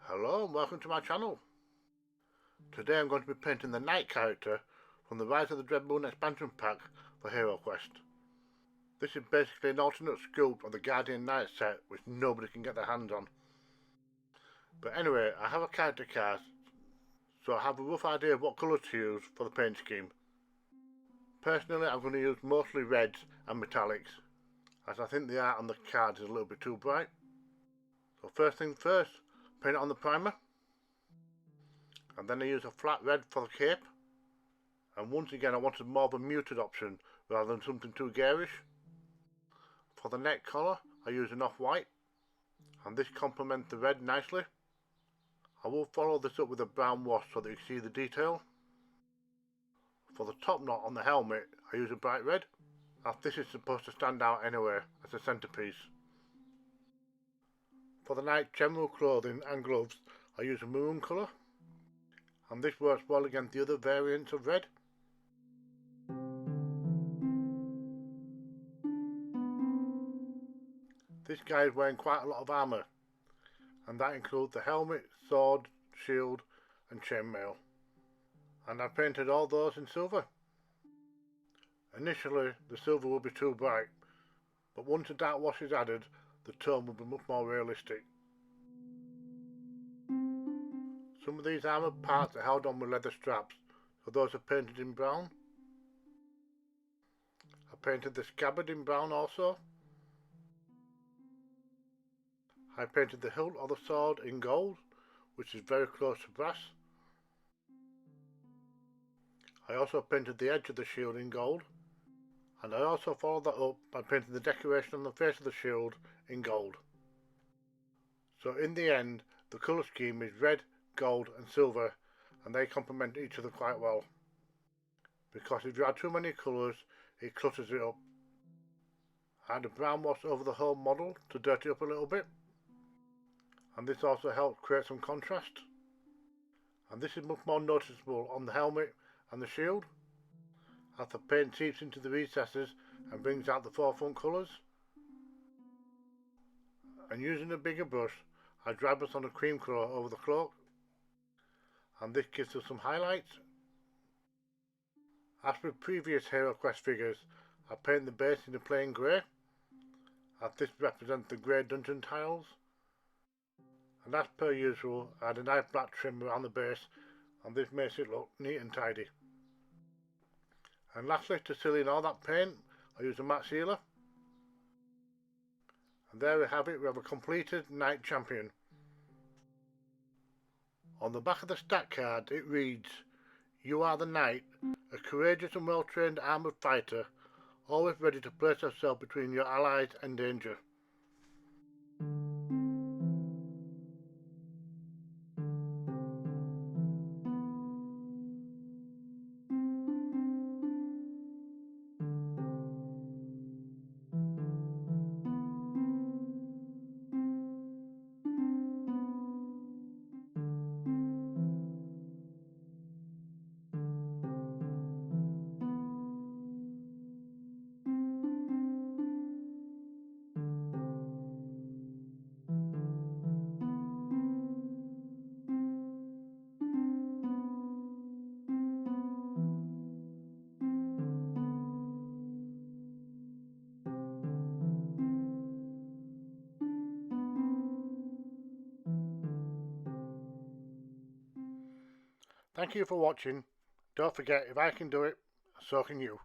Hello and welcome to my channel. Today I'm going to be painting the Knight character from the Rise of the Dreadmoon expansion pack for Heroquest. This is basically an alternate sculpt of the Guardian Knight set which nobody can get their hands on. But anyway, I have a character card, so I have a rough idea of what colours to use for the paint scheme. Personally, I'm going to use mostly reds and metallics, as I think the art on the card is a little bit too bright. So first things first, paint it on the primer. And then I use a flat red for the cape. And once again I wanted more of a muted option rather than something too garish. For the neck collar I use an off-white, and this complements the red nicely. I will follow this up with a brown wash so that you can see the detail. For the top knot on the helmet I use a bright red, as this is supposed to stand out anyway as a centerpiece. For the Knight's general clothing and gloves I use a maroon colour, and this works well against the other variants of red. This guy is wearing quite a lot of armour, and that includes the helmet, sword, shield and chainmail. And I painted all those in silver. Initially the silver will be too bright, but once the dark wash is added, the tone will be much more realistic. Some of these armoured parts are held on with leather straps, so those are painted in brown. I painted the scabbard in brown also. I painted the hilt of the sword in gold, which is very close to brass. I also painted the edge of the shield in gold, and I also followed that up by painting the decoration on the face of the shield in gold. So in the end, the colour scheme is red, gold and silver, and they complement each other quite well. Because if you add too many colours, it clutters it up. I had a brown wash over the whole model to dirty up a little bit, and this also helps create some contrast. And this is much more noticeable on the helmet and the shield, as the paint seeps into the recesses and brings out the forefront colours. And using a bigger brush, I dry brush on a cream colour over the cloak, and this gives us some highlights. As with previous Heroquest figures, I paint the base in a plain grey, as this represents the grey dungeon tiles. And as per usual, I had a nice black trim around the base, and this makes it look neat and tidy. And lastly, to seal in all that paint, I use a matte sealer. And there we have it, we have a completed Knight champion. On the back of the stat card it reads, "You are the Knight, a courageous and well-trained armoured fighter, always ready to place yourself between your allies and danger." Thank you for watching. Don't forget, if I can do it, so can you.